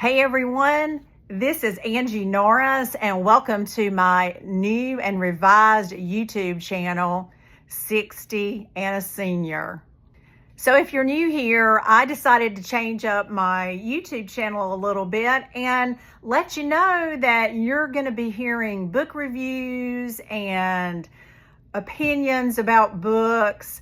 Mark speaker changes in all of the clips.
Speaker 1: Hey everyone, this is Angie Norris and welcome to my new and revised YouTube channel, 60 and a Senior. So if you're new here, I decided to change up my YouTube channel a little bit and let you know that you're going to be hearing book reviews and opinions about books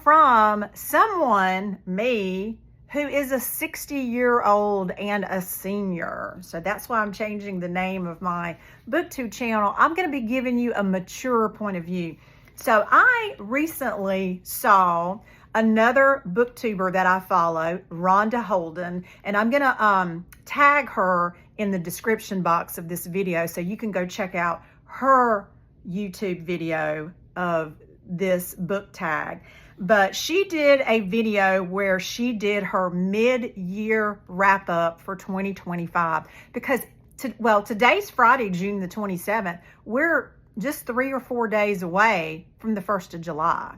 Speaker 1: from someone, me, who is a 60-year-old and a senior. So that's why I'm changing the name of my BookTube channel. I'm going to be giving you a mature point of view. So I recently saw another booktuber that I follow, Rhonda Holden, and I'm going to tag her in the description box of this video so you can go check out her YouTube video of this book tag. But she did a video where she did her mid-year wrap-up for 2025 because, today's Friday, June the 27th. We're just 3 or 4 days away from the 1st of July.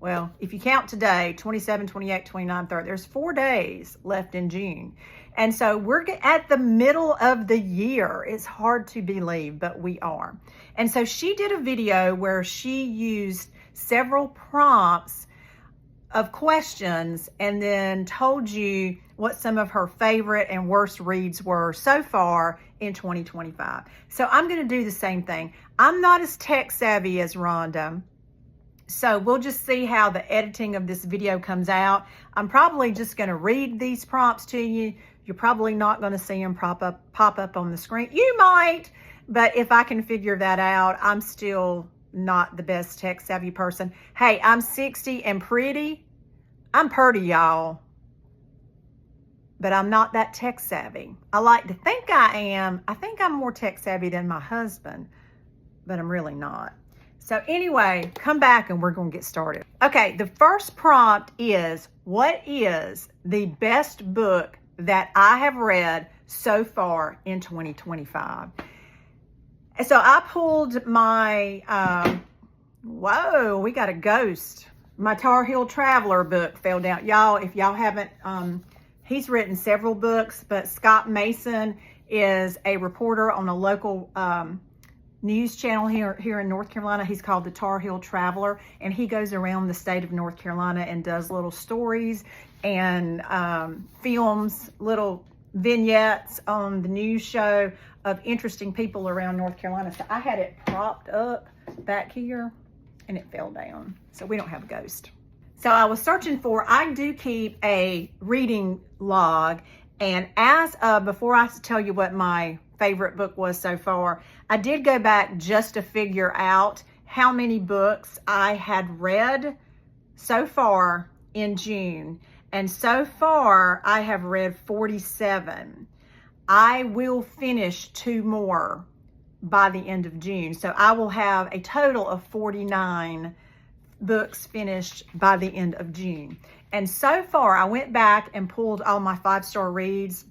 Speaker 1: Well, if you count today, 27, 28, 29, 30, there's 4 days left in June. And so we're at the middle of the year. It's hard to believe, but we are. And so she did a video where she used several prompts of questions and then told you what some of her favorite and worst reads were so far in 2025. So I'm going to do the same thing. I'm not as tech savvy as Rhonda, so we'll just see how the editing of this video comes out. I'm probably just going to read these prompts to you. You're probably not going to see them pop up on the screen. You might, but if I can figure that out, I'm still not the best tech savvy person. Hey, I'm 60 and pretty. I'm pretty, y'all, but I'm not that tech savvy. I like to think I am. I think I'm more tech savvy than my husband, but I'm really not. So anyway, come back and we're going to get started. Okay, the first prompt is, what is the best book that I have read so far in 2025? And so I pulled my, whoa, we got a ghost. My Tar Heel Traveler book fell down. Y'all, if y'all haven't, he's written several books, but Scott Mason is a reporter on a local news channel here in North Carolina. He's called the Tar Heel Traveler, and he goes around the state of North Carolina and does little stories and films little vignettes on the news show of interesting people around North Carolina. So I had it propped up back here and it fell down. So we don't have a ghost. So I was searching I do keep a reading log, and before I tell you what my favorite book was so far, I did go back just to figure out how many books I had read so far in June. And so far, I have read 47. I will finish 2 more by the end of June. So I will have a total of 49 books finished by the end of June. And so far, I went back and pulled all my 5-star reads.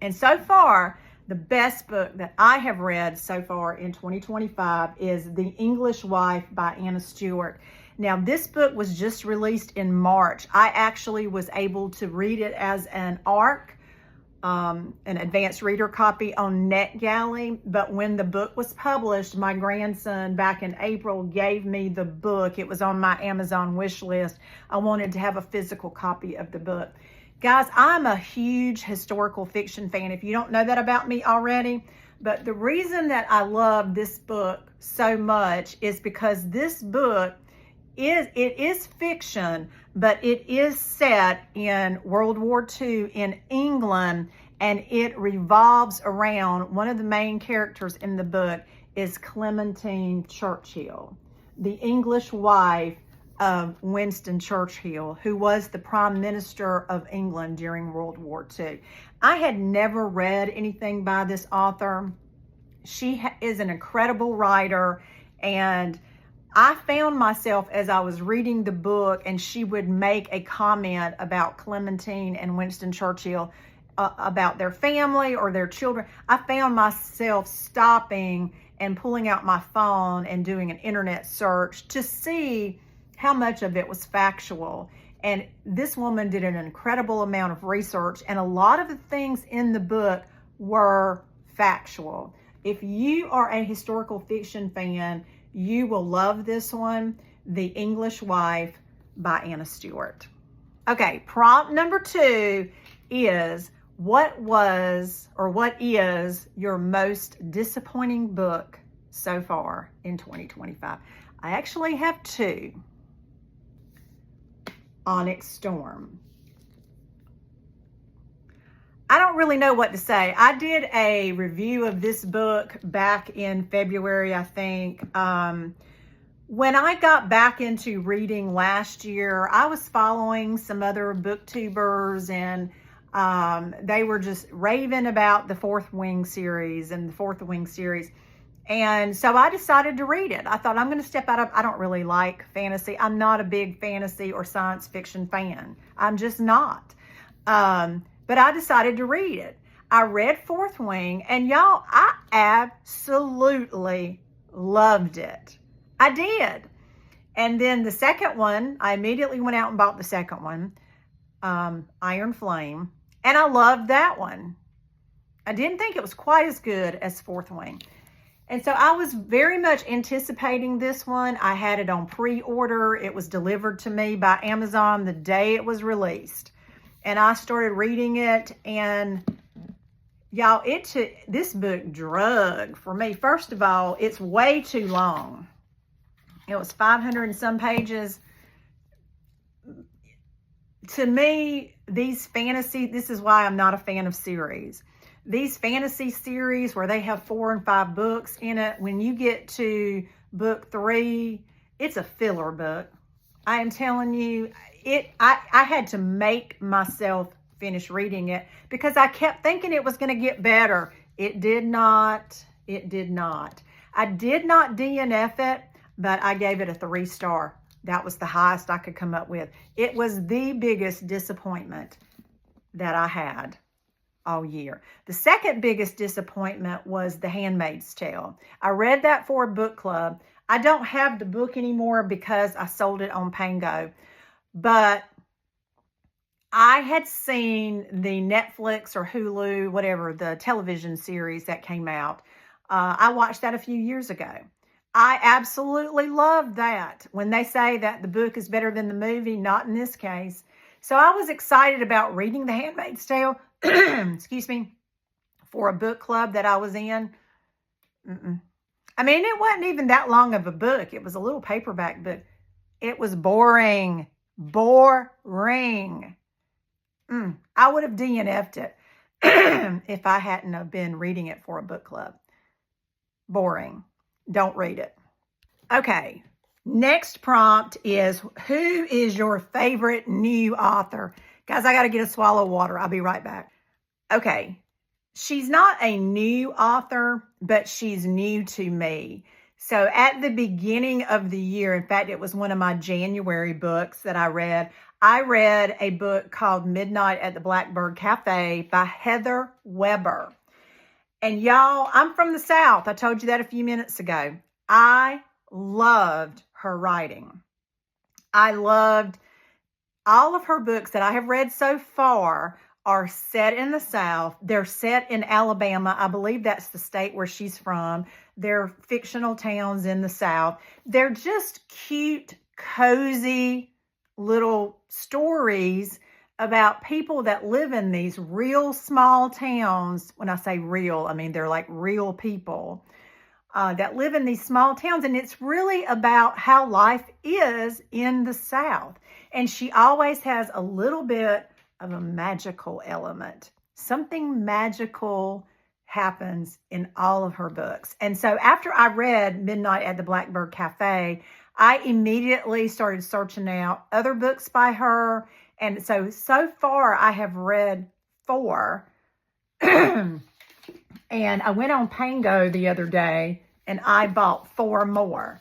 Speaker 1: And so far, the best book that I have read so far in 2025 is The English Wife by Anna Stewart. Now, this book was just released in March. I actually was able to read it as an ARC, an advanced reader copy on NetGalley, but when the book was published, my grandson back in April gave me the book. It was on my Amazon wish list. I wanted to have a physical copy of the book. Guys, I'm a huge historical fiction fan, if you don't know that about me already, but the reason that I love this book so much is because this book is fiction, but it is set in World War II in England, and it revolves around, one of the main characters in the book is Clementine Churchill, the English wife of Winston Churchill, who was the Prime Minister of England during World War II. I had never read anything by this author. She is an incredible writer, and I found myself as I was reading the book and she would make a comment about Clementine and Winston Churchill, about their family or their children. I found myself stopping and pulling out my phone and doing an internet search to see how much of it was factual. And this woman did an incredible amount of research, and a lot of the things in the book were factual. If you are a historical fiction fan, you will love this one, The English Wife by Anna Stewart. Okay, prompt number 2 is, what is your most disappointing book so far in 2025? I actually have 2. Onyx Storm. I don't really know what to say. I did a review of this book back in February, I think. When I got back into reading last year, I was following some other booktubers, and they were just raving about the Fourth Wing series. And so I decided to read it. I thought, I'm going to step out of, I don't really like fantasy. I'm not a big fantasy or science fiction fan. I'm just not. But I decided to read it. I read Fourth Wing, and y'all, I absolutely loved it. I did. And then the second one, I immediately went out and bought the second one, Iron Flame, and I loved that one. I didn't think it was quite as good as Fourth Wing. And so I was very much anticipating this one. I had it on pre-order. It was delivered to me by Amazon the day it was released. And I started reading it, and y'all, this book drug for me. First of all, it's way too long. It was 500 and some pages. To me, this is why I'm not a fan of series. These fantasy series where they have 4 and 5 books in it, when you get to book 3, it's a filler book. I am telling you, I had to make myself finish reading it because I kept thinking it was going to get better. It did not. It did not. I did not DNF it, but I gave it a 3-star. That was the highest I could come up with. It was the biggest disappointment that I had all year. The second biggest disappointment was The Handmaid's Tale. I read that for a book club. I don't have the book anymore because I sold it on Pango, but I had seen the Netflix or Hulu, whatever, the television series that came out. I watched that a few years ago. I absolutely loved that. When they say that the book is better than the movie, not in this case. So I was excited about reading The Handmaid's Tale, excuse me, for a book club that I was in. I mean, it wasn't even that long of a book. It was a little paperback book. It was boring. Boring. I would have DNF'd it if I hadn't have been reading it for a book club. Boring. Don't read it. Okay. Next prompt is, who is your favorite new author? Guys, I got to get a swallow of water. I'll be right back. Okay. She's not a new author, but she's new to me. So at the beginning of the year, in fact, it was one of my January books that I read. I read a book called Midnight at the Blackbird Cafe by Heather Weber. And y'all, I'm from the South. I told you that a few minutes ago. I loved her writing. I loved all of her books that I have read so far are set in the South. They're set in Alabama. I believe that's the state where she's from. They're fictional towns in the South. They're just cute, cozy little stories about people that live in these real small towns. When I say real, I mean they're like real people that live in these small towns. And it's really about how life is in the South. And she always has a little bit of a magical element. Something magical happens in all of her books. And so after I read Midnight at the Blackbird Cafe, I immediately started searching out other books by her. And so far I have read 4. And I went on Pango the other day and I bought 4 more.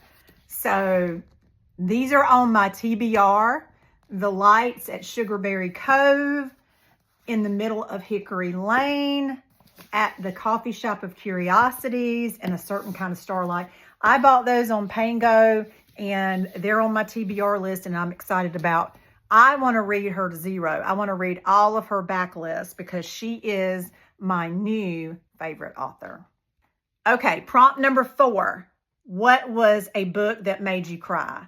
Speaker 1: So these are on my TBR. The Lights at Sugarberry Cove, In the Middle of Hickory Lane, At the Coffee Shop of Curiosities, and A Certain Kind of Starlight. I bought those on Pango, and they're on my TBR list, and I'm excited about I want to read her to zero. I want to read all of her backlist because she is my new favorite author. Okay, prompt number 4. What was a book that made you cry?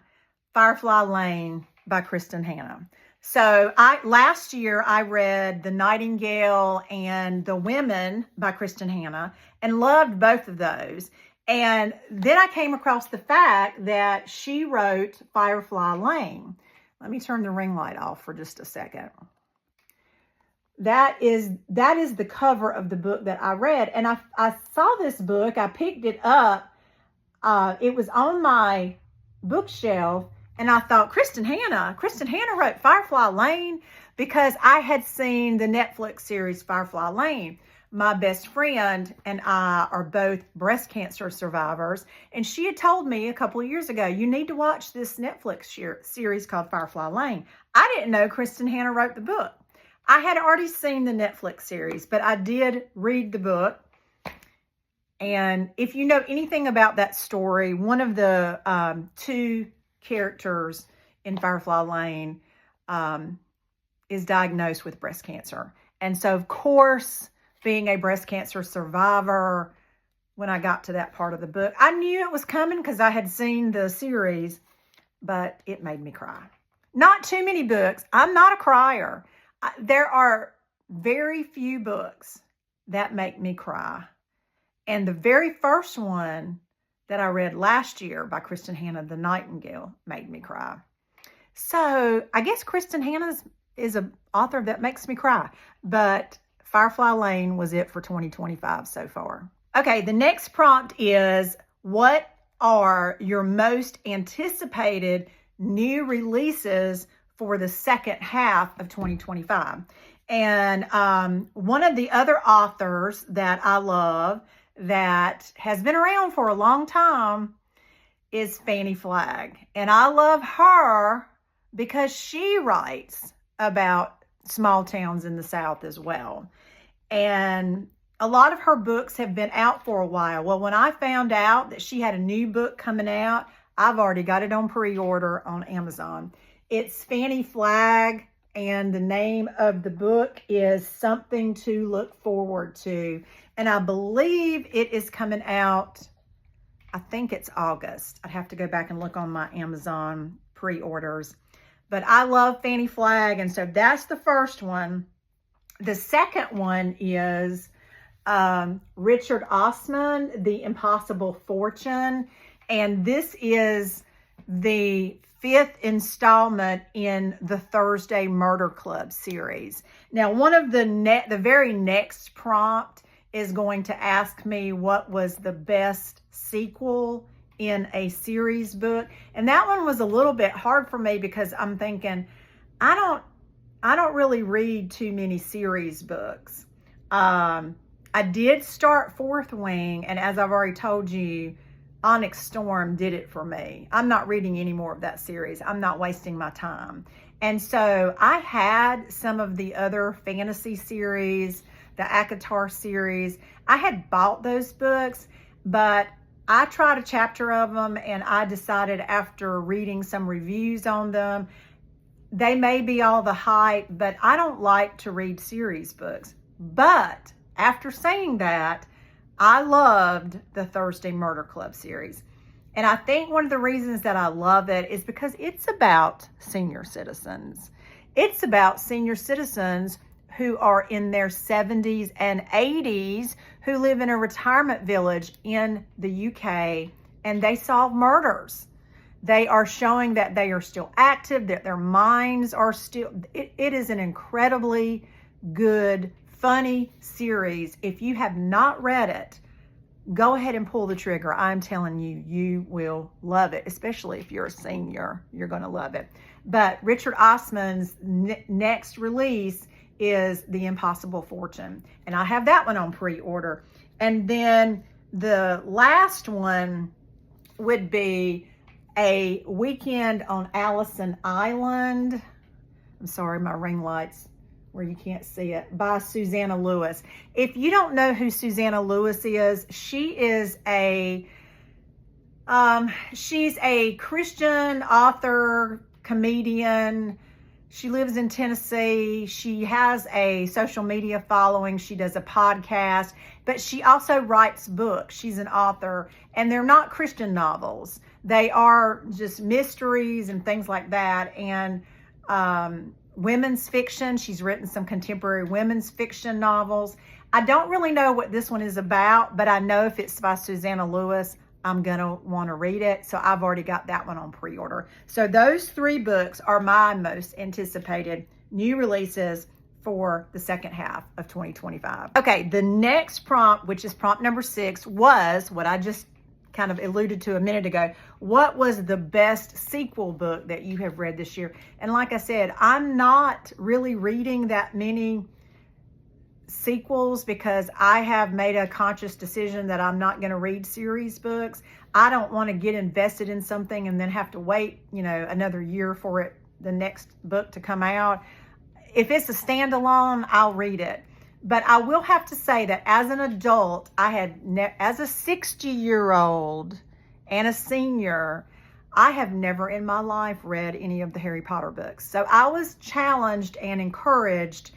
Speaker 1: Firefly Lane by Kristen Hanna. So last year I read The Nightingale and The Women by Kristen Hanna and loved both of those. And then I came across the fact that she wrote Firefly Lane. Let me turn the ring light off for just a second. That is the cover of the book that I read. And I saw this book. I picked it up. It was on my bookshelf. And I thought, Kristen Hanna wrote Firefly Lane, because I had seen the Netflix series Firefly Lane. My best friend and I are both breast cancer survivors. And she had told me a couple of years ago, you need to watch this Netflix series called Firefly Lane. I didn't know Kristen Hanna wrote the book. I had already seen the Netflix series, but I did read the book. And if you know anything about that story, one of the 2 characters in Firefly Lane is diagnosed with breast cancer. And so, of course, being a breast cancer survivor, when I got to that part of the book, I knew it was coming because I had seen the series, but it made me cry. Not too many books. I'm not a crier. There are very few books that make me cry. And the very first one that I read last year by Kristen Hanna, The Nightingale, made me cry. So I guess Kristen Hanna is an author that makes me cry. But Firefly Lane was it for 2025 so far. Okay, the next prompt is, what are your most anticipated new releases for the second half of 2025? And one of the other authors that I love that has been around for a long time is Fannie Flagg. And I love her because she writes about small towns in the South as well. And a lot of her books have been out for a while. Well, when I found out that she had a new book coming out, I've already got it on pre-order on Amazon. It's Fannie Flagg, and the name of the book is Something to Look Forward to. And I believe it is coming out, I think it's August. I'd have to go back and look on my Amazon pre-orders. But I love Fannie Flagg, and so that's the first one. The second one is Richard Osman, The Impossible Fortune. And this is the 5th installment in the Thursday Murder Club series. Now, one of the very next prompt is going to ask me what was the best sequel in a series book. And that one was a little bit hard for me because I'm thinking, I don't really read too many series books. I did start Fourth Wing, and as I've already told you, Onyx Storm did it for me. I'm not reading any more of that series. I'm not wasting my time. And so I had some of the other fantasy series, the ACOTAR series. I had bought those books, but I tried a chapter of them, and I decided after reading some reviews on them, they may be all the hype, but I don't like to read series books. But after saying that, I loved the Thursday Murder Club series. And I think one of the reasons that I love it is because it's about senior citizens. It's about senior citizens who are in their 70s and 80s who live in a retirement village in the UK, and they solve murders. They are showing that they are still active, that their minds are still, it is an incredibly good, funny series. If you have not read it, go ahead and pull the trigger. I'm telling you, you will love it, especially if you're a senior. You're going to love it. But Richard Osman's next release is The Impossible Fortune, and I have that one on pre-order. And then the last one would be A Weekend on Allison Island. I'm sorry, my ring light's where you can't see it, by Susanna Lewis. If you don't know who Susanna Lewis is, she's a Christian author, comedian. She lives in Tennessee. She has a social media following. She does a podcast, but she also writes books. She's an author, and they're not Christian novels. They are just mysteries and things like that. And women's fiction. She's written some contemporary women's fiction novels. I don't really know what this one is about, but I know if it's by Susanna Lewis, I'm going to want to read it. So I've already got that one on pre-order. So those 3 books are my most anticipated new releases for the second half of 2025. Okay, the next prompt, which is prompt number 6, was what I just kind of alluded to a minute ago. What was the best sequel book that you have read this year? And like I said, I'm not really reading that many sequels because I have made a conscious decision that I'm not going to read series books. I don't want to get invested in something and then have to wait, another year for the next book to come out. If it's a standalone, I'll read it. But I will have to say that as an adult, as a 60-year-old and a senior, I have never in my life read any of the Harry Potter books. So I was challenged and encouraged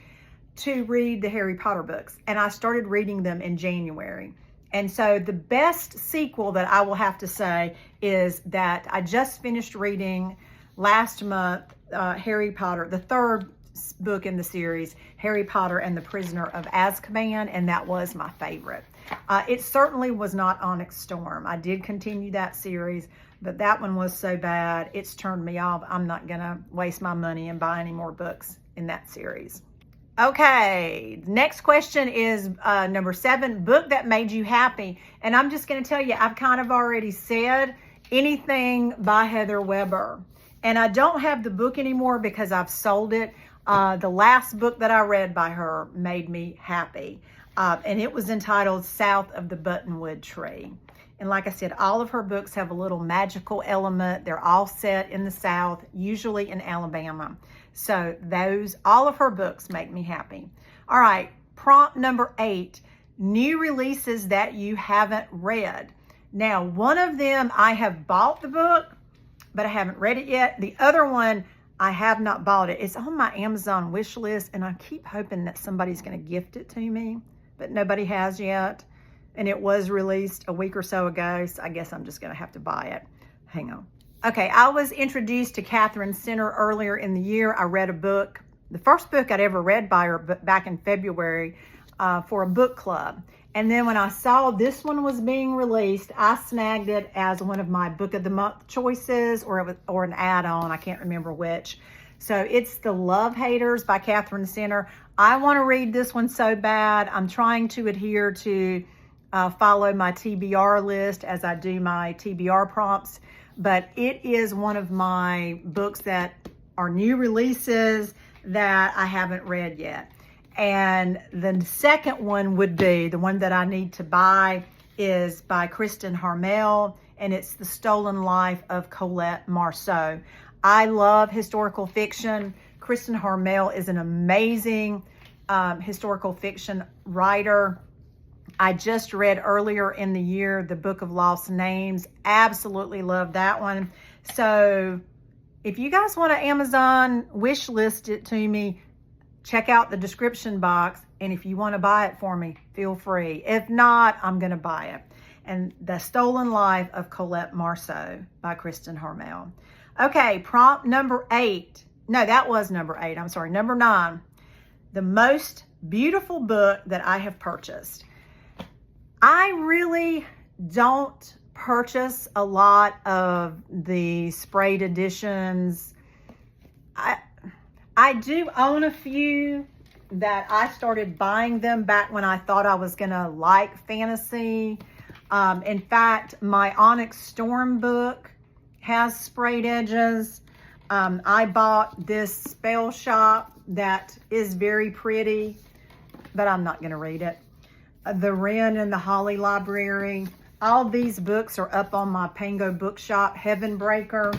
Speaker 1: to read the Harry Potter books, and I started reading them in January. And so the best sequel that I will have to say is that I just finished reading last month Harry Potter, the 3rd book in the series, Harry Potter and the Prisoner of Azkaban, and that was my favorite. It certainly was not Onyx Storm. I did continue that series, but that one was so bad, it's turned me off. I'm not going to waste my money and buy any more books in that series. Okay, next question is number 7, book that made you happy. And I'm just going to tell you, I've kind of already said anything by Heather Weber. And I don't have the book anymore because I've sold it. The last book that I read by her made me happy. And it was entitled South of the Buttonwood Tree. And like I said, all of her books have a little magical element. They're all set in the South, usually in Alabama. So all of her books make me happy. All right, prompt number 8, new releases that you haven't read. Now, one of them, I have bought the book, but I haven't read it yet. The other one, I have not bought it. It's on my Amazon wish list, and I keep hoping that somebody's going to gift it to me, but nobody has yet. And it was released a week or so ago, so I guess I'm just going to have to buy it. Hang on. Okay, I was introduced to Catherine Center earlier in the year. I read a book, the first book I'd ever read by her back in February for a book club. And then when I saw this one was being released, I snagged it as one of my book of the month choices or an add-on. I can't remember which. So it's The Love Haters by Catherine Center. I want to read this one so bad. I'm trying to adhere to follow my TBR list as I do my TBR prompts. But it is one of my books that are new releases that I haven't read yet. And the second one would be, the one that I need to buy is by Kristen Harmel, and it's The Stolen Life of Colette Marceau. I love historical fiction. Kristen Harmel is an amazing historical fiction writer. I just read earlier in the year the Book of Lost Names. Absolutely love that one. So if you guys want to Amazon wish list it to me, check out the description box. And if you want to buy it for me, feel free. If not, I'm going to buy it. And The Stolen Life of Colette Marceau by Kristen Harmel. Okay, prompt number 8. No, that was number 8. I'm sorry, number 9. The most beautiful book that I have purchased. I really don't purchase a lot of the sprayed editions. I do own a few that I started buying them back when I thought I was going to like fantasy. In fact, my Onyx Storm book has sprayed edges. I bought this Spell Shop that is very pretty, but I'm not going to read it. The Wren and the Holly Library. All these books are up on my Pango bookshop, Heaven Breaker.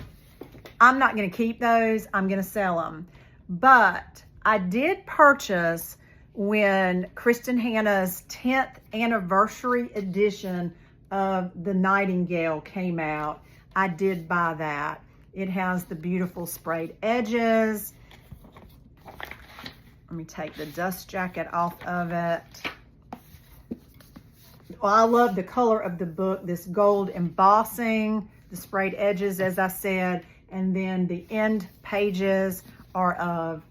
Speaker 1: I'm not going to keep those. I'm going to sell them. But I did purchase when Kristen Hanna's 10th anniversary edition of The Nightingale came out. I did buy that. It has the beautiful sprayed edges. Let me take the dust jacket off of it. Well, I love the color of the book, this gold embossing, the sprayed edges, as I said, and then the end pages are of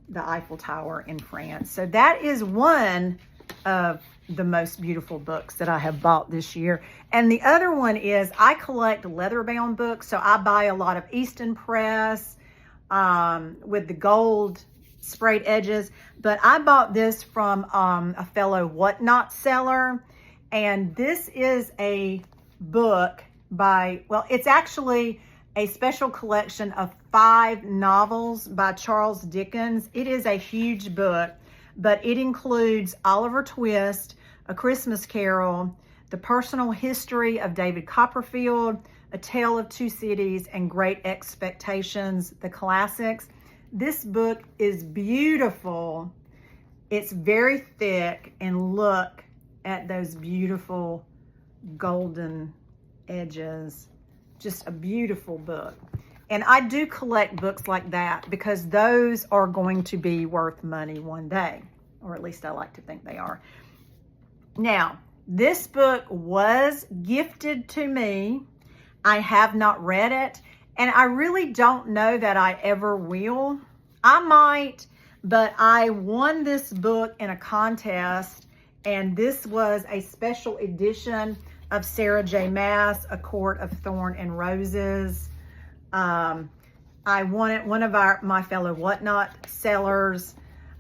Speaker 1: the Eiffel Tower in France. So that is one of the most beautiful books that I have bought this year. And the other one is, I collect leather-bound books, so I buy a lot of Easton Press with the gold sprayed edges. But I bought this from a fellow Whatnot seller, and this is a book by, well, it's actually a special collection of 5 novels by Charles Dickens. It is a huge book, but it includes Oliver Twist, A Christmas Carol, The Personal History of David Copperfield, A Tale of Two Cities, and Great Expectations, the classics. This book is beautiful. It's very thick, and look at those beautiful golden edges. Just a beautiful book. And I do collect books like that because those are going to be worth money one day, or at least I like to think they are. Now, this book was gifted to me. I have not read it, and I really don't know that I ever will. I might, but I won this book in a contest, and this was a special edition of Sarah J. Maas, A Court of Thorn and Roses. I won it. One of my fellow Whatnot sellers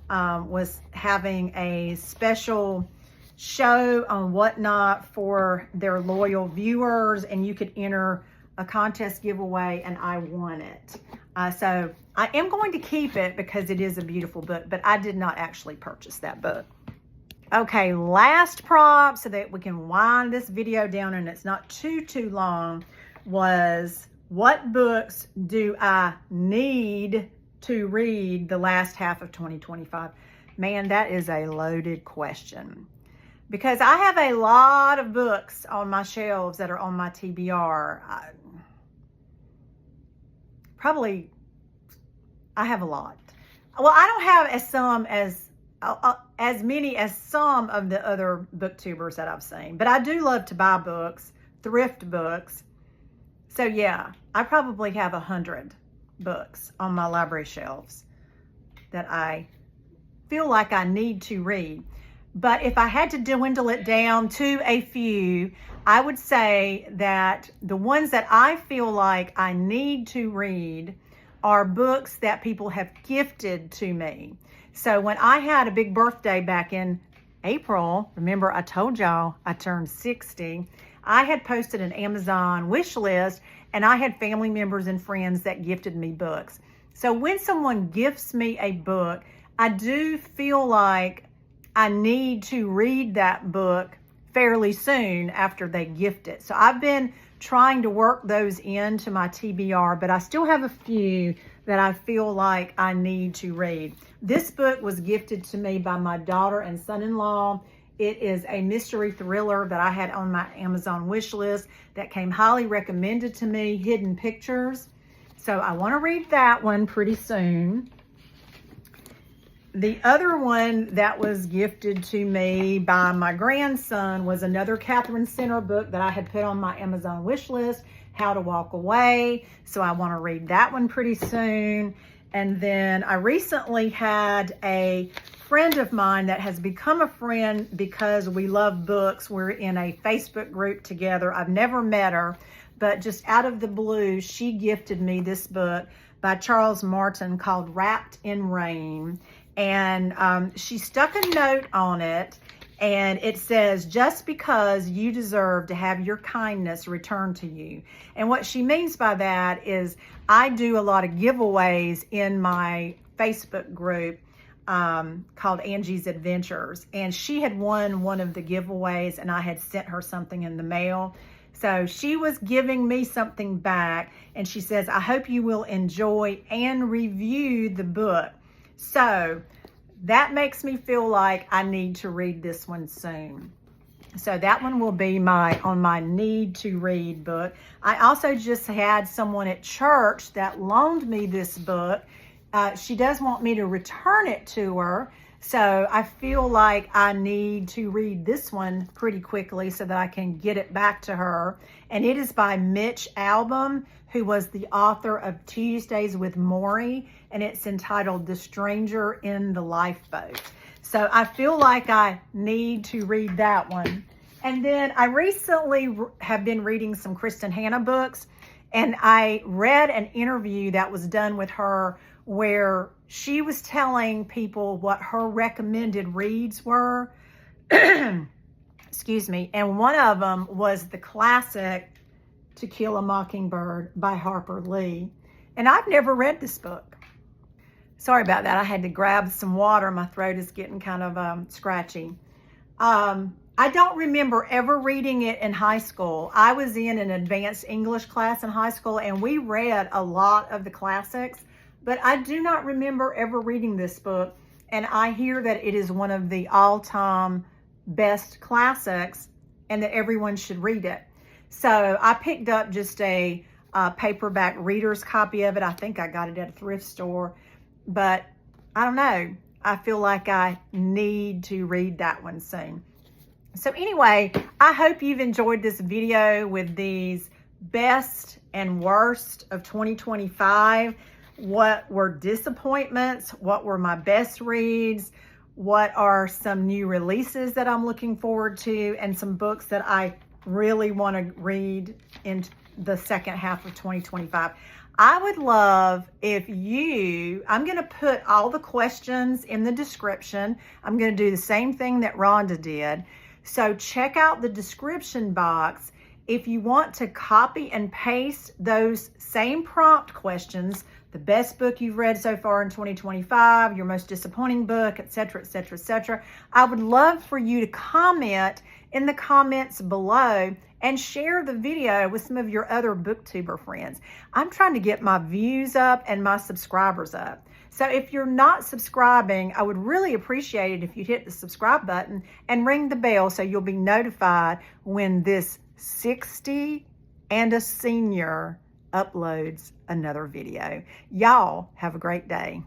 Speaker 1: was having a special show on Whatnot for their loyal viewers, and you could enter a contest giveaway, and I won it. So I am going to keep it because it is a beautiful book, but I did not actually purchase that book. Okay, last prop, so that we can wind this video down and it's not too long, was what books do I need to read the last half of 2025? Man, that is a loaded question. Because I have a lot of books on my shelves that are on my TBR. I have a lot. Well, I don't have as many as some of the other booktubers that I've seen. But I do love to buy books, thrift books. So yeah, I probably have 100 books on my library shelves that I feel like I need to read. But if I had to dwindle it down to a few, I would say that the ones that I feel like I need to read are books that people have gifted to me. So when I had a big birthday back in April, remember I told y'all I turned 60, I had posted an Amazon wish list, and I had family members and friends that gifted me books. So when someone gifts me a book, I do feel like I need to read that book fairly soon after they gift it. So I've been trying to work those into my TBR, but I still have a few that I feel like I need to read. This book was gifted to me by my daughter and son-in-law. It is a mystery thriller that I had on my Amazon wish list that came highly recommended to me, Hidden Pictures. So I want to read that one pretty soon. The other one that was gifted to me by my grandson was another Catherine Center book that I had put on my Amazon wish list, How to Walk Away. So I want to read that one pretty soon. And then I recently had a friend of mine that has become a friend because we love books. We're in a Facebook group together. I've never met her, but just out of the blue, she gifted me this book by Charles Martin called Wrapped in Rain. And she stuck a note on it, and it says, just because you deserve to have your kindness returned to you. And what she means by that is I do a lot of giveaways in my Facebook group called Angie's Adventures. And she had won one of the giveaways, and I had sent her something in the mail. So she was giving me something back, and she says, I hope you will enjoy and review the book. So that makes me feel like I need to read this one soon. So that one will be on my need to read book. I also just had someone at church that loaned me this book. she does want me to return it to her. So I feel like I need to read this one pretty quickly so that I can get it back to her. And it is by Mitch Albom, who was the author of Tuesdays with Maury, and it's entitled The Stranger in the Lifeboat. So I feel like I need to read that one. And then I recently have been reading some Kristen Hanna books, and I read an interview that was done with her where she was telling people what her recommended reads were. Excuse me. And one of them was the classic To Kill a Mockingbird by Harper Lee. And I've never read this book. Sorry about that. I had to grab some water. My throat is getting kind of scratchy. I don't remember ever reading it in high school. I was in an advanced English class in high school, and we read a lot of the classics, but I do not remember ever reading this book. And I hear that it is one of the all-time best classics and that everyone should read it. So I picked up just a paperback reader's copy of it. I think I got it at a thrift store, but I don't know. I feel like I need to read that one soon. So anyway, I hope you've enjoyed this video with these best and worst of 2025. What were disappointments? What were my best reads? What are some new releases that I'm looking forward to? And some books that I really want to read in the second half of 2025. I would love if I'm going to put all the questions in the description. I'm going to do the same thing that Rhonda did. So check out the description box if you want to copy and paste those same prompt questions, the best book you've read so far in 2025, your most disappointing book, etc., etc., etc. I would love for you to comment in the comments below and share the video with some of your other booktuber friends. I'm trying to get my views up and my subscribers up. So if you're not subscribing, I would really appreciate it if you'd hit the subscribe button and ring the bell so you'll be notified when this 60 and a senior uploads another video. Y'all have a great day.